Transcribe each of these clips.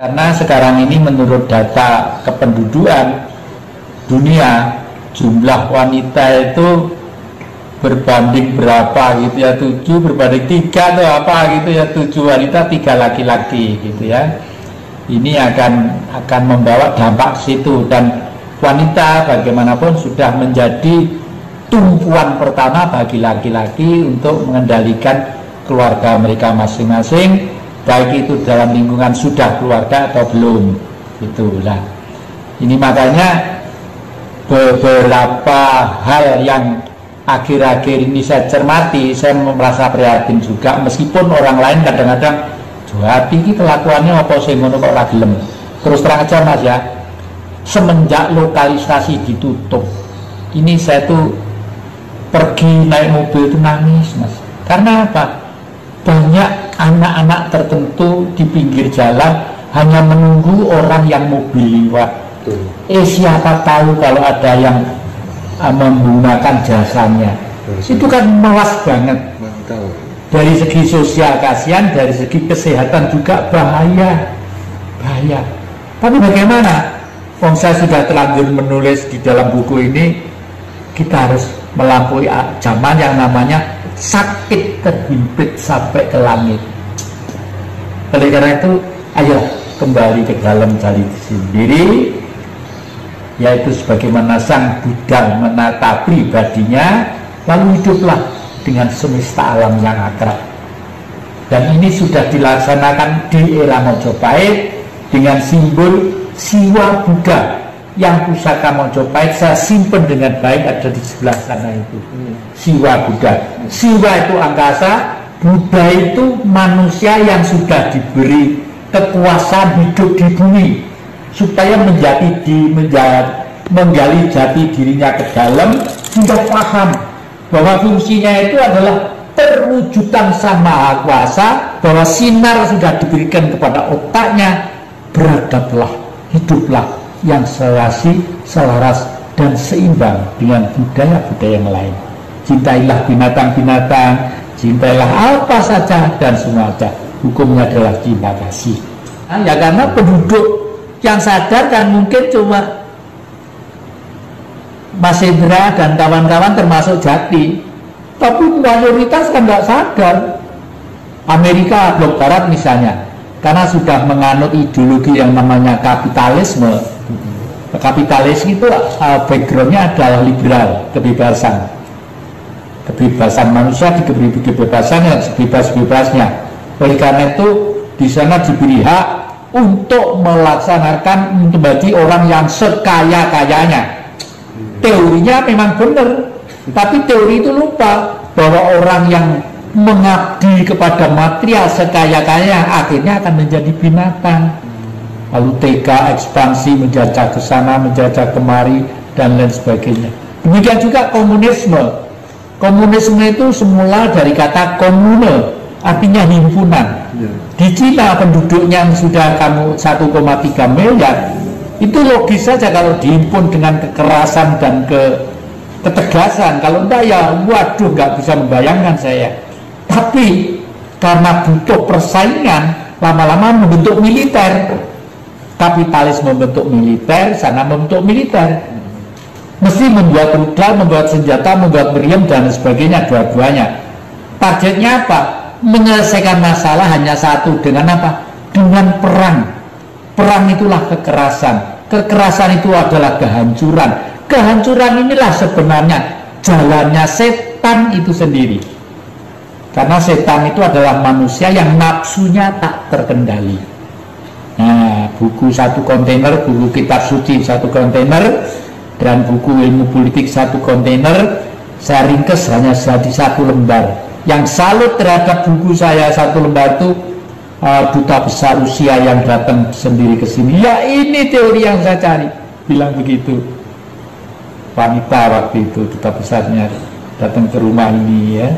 Karena sekarang ini menurut data kependudukan dunia, jumlah wanita itu berbanding berapa gitu ya, 7 berbanding 3 atau apa gitu ya, 7 wanita 3 laki-laki gitu ya. Ini akan membawa dampak situ, dan wanita bagaimanapun sudah menjadi tumpuan pertama bagi laki-laki untuk mengendalikan keluarga mereka masing-masing, baik itu dalam lingkungan sudah keluarga atau belum. Itulah. Ini makanya beberapa hal yang akhir-akhir ini saya cermati, saya merasa prihatin juga, meskipun orang lain kadang-kadang hati ini kelakuannya apa sih ngono kok ora gelem. Terus terang aja Mas ya, semenjak lokalisasi ditutup, ini saya tuh pergi naik mobil itu nangis Mas. Karena apa? Banyak anak-anak tertentu di pinggir jalan hanya menunggu orang yang mobil lewat. Siapa tahu kalau ada yang menggunakan jasanya. Itu kan malas banget. Dari segi sosial kasihan, dari segi kesehatan juga bahaya. Tapi bagaimana? Saya sudah terlanjur menulis di dalam buku ini, kita harus melampaui zaman yang namanya sakit terhimpit sampai ke langit. Oleh karena itu, ayo kembali ke dalam cari sendiri, yaitu sebagaimana sang Buddha menata pribadinya, lalu hiduplah dengan semesta alam yang akrab. Dan ini sudah dilaksanakan di era Mojopahit dengan simbol Siwa Buddha yang pusaka Mojopahit saya simpen dengan baik, ada di sebelah sana itu. Siwa Buddha. Siwa itu angkasa, Buddha itu manusia yang sudah diberi kekuasaan hidup di bumi supaya menggali jati dirinya ke dalam, hingga paham bahwa fungsinya itu adalah perwujudan Sang Maha Kuasa, bahwa sinar sudah diberikan kepada otaknya. Beradablah, hiduplah yang serasi, selaras dan seimbang dengan budaya-budaya yang lain. Cintailah binatang-binatang, cintailah apa saja dan semua ada. Hukumnya adalah cinta kasih. Ya karena penduduk yang sadar kan mungkin cuma Mas Hendra dan kawan-kawan termasuk Jati, tapi mayoritas kan nggak sadar. Amerika blok barat misalnya, karena sudah menganut ideologi yang namanya kapitalisme. Kapitalisme itu backgroundnya adalah liberal, kebebasan manusia diberi kebebasan yang sebebas-bebasnya. Oleh karena itu di sana diberi hak untuk melaksanakan, menjadi orang yang sekaya-kayanya. Teorinya memang benar, tapi teori itu lupa bahwa orang yang mengabdi kepada material sekaya-kaya akhirnya akan menjadi binatang. Lalu tega ekspansi, menjajah ke sana, menjajah kemari, dan lain sebagainya. Demikian juga komunisme. Komunisme itu semula dari kata komune, artinya himpunan. Di Cina penduduknya yang sudah 1,3 miliar, itu logis saja kalau dihimpun dengan kekerasan dan ketegasan. Kalau enggak ya waduh, nggak bisa membayangkan saya. Tapi karena butuh persaingan, lama-lama membentuk militer. Kapitalis membentuk militer, sana membentuk militer. Mesti membuat rudal, membuat senjata, membuat meriam dan sebagainya, dua-duanya. Targetnya apa? Menyelesaikan masalah hanya satu, dengan apa? Dengan perang. Perang itulah kekerasan. Kekerasan itu adalah kehancuran. Kehancuran inilah sebenarnya jalannya setan itu sendiri. Karena setan itu adalah manusia yang nafsunya tak terkendali. Nah, buku 1 kontainer, buku kitab suci 1 kontainer, dan buku ilmu politik 1 kontainer, saya ringkes hanya jadi 1 lembar. Yang salut terhadap buku saya 1 lembar itu duta besar Rusia yang datang sendiri ke sini. Ya ini teori yang saya cari, bilang begitu. Wanita waktu itu duta besarnya datang ke rumah ini ya.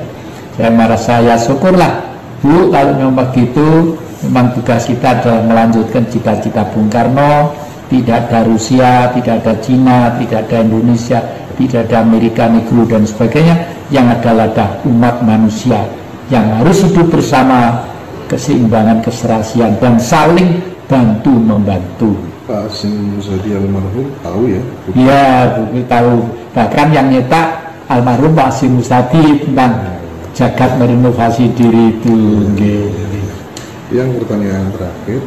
Saya merasa ya syukurlah Bu, kalau memang begitu, memang tugas kita adalah melanjutkan cita-cita Bung Karno. Tidak ada Rusia, tidak ada Cina, tidak ada Indonesia, tidak ada Amerika Negro dan sebagainya. Yang adalah umat manusia yang harus hidup bersama, keseimbangan, keserasian, dan saling bantu membantu. Pak Hasyim Muzadi almarhum tahu ya? Iya, Buku tahu. Bahkan yang nyetak almarhum Pak Hasyim Muzadi tentang jagat merenovasi diri itu. Yang pertanyaan terakhir,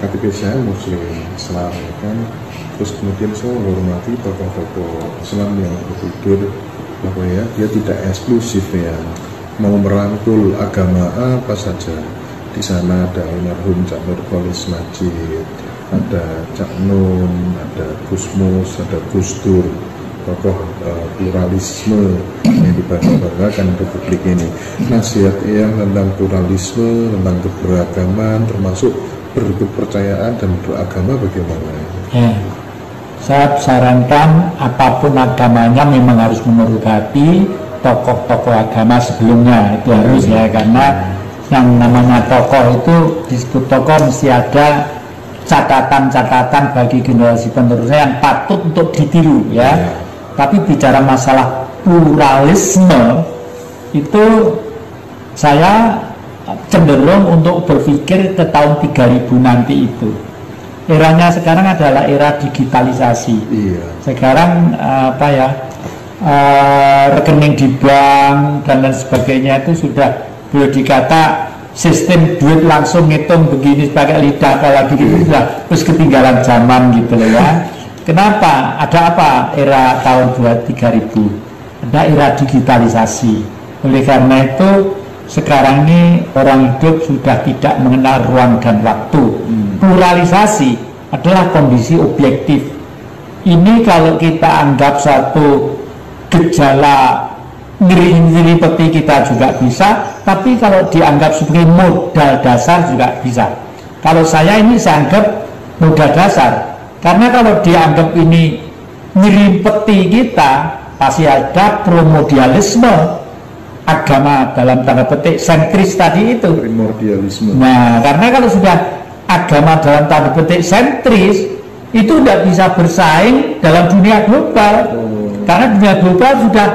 ketika saya Muslim Islam kan, terus kemudian saya menghormati tokoh-tokoh Islam yang berpikir bahwa ya dia tidak eksklusif ya, mau merangkul agama apa saja. Di sana ada almarhum Cak Nurkolis Majid, ada Cak Nun, ada Gus Mus, ada Gus Dur, tokoh pluralisme yang dibangga-banggakan Republik ini. Nasihat yang tentang pluralisme, tentang keberagaman, termasuk berkepercayaan dan beragama bagaimana? Ya, saya sarankan apapun agamanya memang harus menghormati tokoh-tokoh agama sebelumnya, itu harus ya, karena yang namanya tokoh itu disebut tokoh mesti ada catatan-catatan bagi generasi penerusnya yang patut untuk ditiru ya. Tapi bicara masalah pluralisme itu saya cenderung untuk berpikir ke tahun 3000 nanti itu. Eranya sekarang adalah era digitalisasi. Sekarang rekening di bank dan lain sebagainya itu sudah boleh dikata sistem duit langsung ngitung begini pakai lidah apalagi gitu sudah terus ketinggalan zaman gitu loh ya. Kenapa? Ada apa era tahun 3000? Ada era digitalisasi. Oleh karena itu sekarang ini orang hidup sudah tidak mengenal ruang dan waktu. Pluralisasi adalah kondisi objektif. Ini kalau kita anggap satu gejala ngeri peti kita juga bisa, tapi kalau dianggap sebagai modal dasar juga bisa. Kalau saya ini saya anggap modal dasar, karena kalau dianggap ini ngeri peti kita, pasti ada primordialisme agama dalam tanda petik sentris tadi itu. Primordialisme. Nah, karena kalau sudah agama dalam tanda petik sentris itu tidak bisa bersaing dalam dunia global, karena dunia global sudah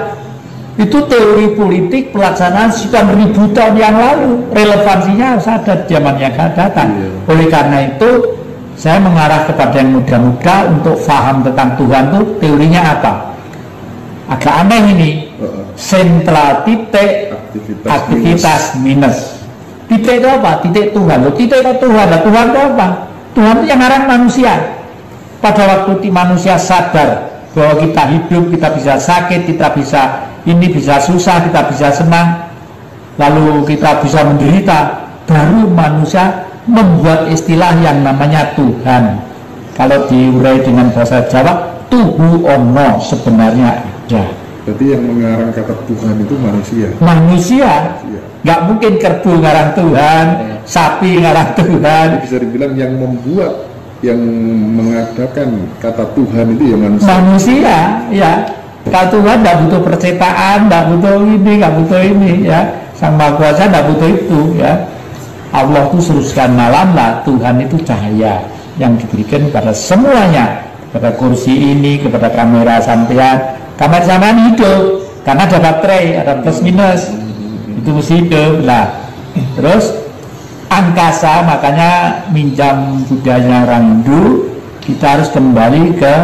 itu teori politik pelaksanaan sekian ribu tahun yang lalu, relevansinya harus ada di zaman yang akan datang. Oleh karena itu saya mengarah kepada yang muda-muda untuk paham tentang Tuhan itu teorinya apa. Agak aneh ini, sentral titik aktivitas minus. Titik itu apa? Titik Tuhan. Loh, titik itu Tuhan. Nah, Tuhan itu apa? Tuhan itu yang ngarang manusia. Pada waktu manusia sadar bahwa kita hidup, kita bisa sakit, kita bisa ini bisa susah, kita bisa senang, lalu kita bisa menderita, baru manusia membuat istilah yang namanya Tuhan. Kalau diurai dengan bahasa Jawa, tuhu ono sebenarnya ada. Berarti yang mengarang kata Tuhan itu manusia. Manusia, nggak mungkin kerbau ngarang Tuhan, sapi ngarang Tuhan. Jadi bisa dibilang yang membuat, yang mengadakan kata Tuhan itu ya manusia. Manusia, ya. Kalau Tuhan tidak butuh percetaan, tidak butuh ini, nggak butuh ini, ya. Sang Maha Kuasa tidak butuh itu, ya. Allah itu seruskan malam lah. Tuhan itu cahaya yang diberikan kepada semuanya, kepada kursi ini, kepada kamera sampean. Kamera sampean hidup, karena ada baterai, ada plus minus, itu mesti hidup. Nah, terus angkasa, makanya minjam budaya orang Hindu, kita harus kembali ke,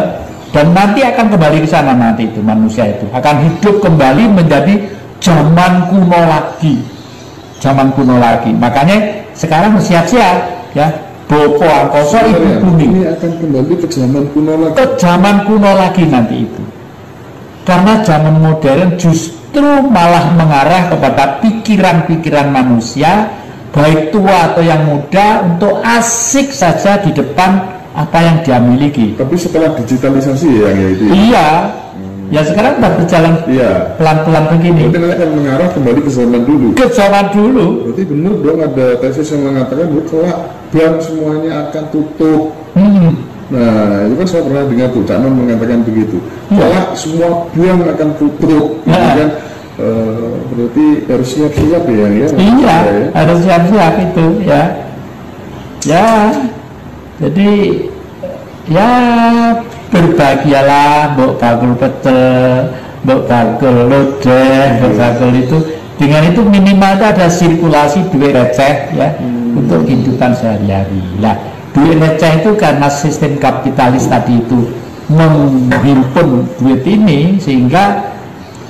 dan nanti akan kembali ke sana, nanti itu manusia itu akan hidup kembali menjadi zaman kuno lagi, zaman kuno lagi. Makanya sekarang siap-siap ya, Boko Angkoso ibu bumi ini akan kembali ke zaman kuno lagi, ke zaman kuno lagi nanti itu, karena zaman modern justru malah mengarah kepada pikiran-pikiran manusia baik tua atau yang muda untuk asik saja di depan apa yang dia miliki. Tapi setelah digitalisasi ya itu. Iya. Ya sekarang sudah berjalan pelan-pelan begini. Berarti nanti akan mengarah kembali ke zaman dulu. Ke zaman dulu. Berarti benar dong ada tesis yang mengatakan bahwa kelak bank semuanya akan tutup. Nah itu kan saya pernah dengar tuh, Cak Non mengatakan begitu. Kelak semua bank akan tutup. Kan? Berarti harus siap-siap ya. Iya, harus siap-siap itu ya. Ya. Jadi ya berbahagialah, mbok bakul pecel, mbok bakul lodeh, mbok bakul itu. Dengan itu minimal ada sirkulasi duit receh ya. untuk kehidupan sehari-hari. Nah, duit receh itu karena sistem kapitalis tadi itu menghimpun duit ini sehingga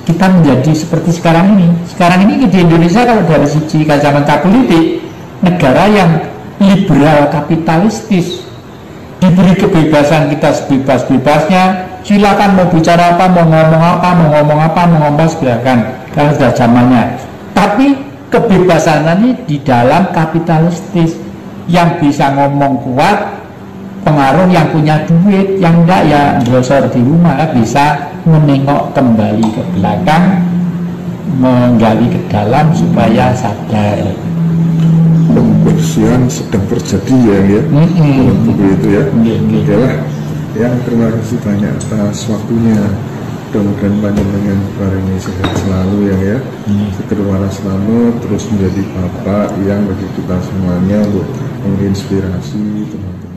kita menjadi seperti sekarang ini. Sekarang ini di Indonesia kalau dari sisi kacamata politik, negara yang liberal kapitalistis, diberi kebebasan kita sebebas-bebasnya, silakan mau bicara apa, mau ngomong apa silakan, kalau sudah zamannya. Tapi kebebasan ini di dalam kapitalistis, yang bisa ngomong kuat, pengaruh yang punya duit, yang enggak ya brosor di rumah, bisa menengok kembali ke belakang, menggali ke dalam supaya sadar. Pembersihan sedang terjadi ya, dalam buku itu ya. Oke lah, yang terima kasih banyak atas waktunya. Mudah-mudahan panjenengan barengi sehat selalu ya, seger waras selalu, terus menjadi bapak yang bagi kita semuanya untuk menginspirasi teman-teman.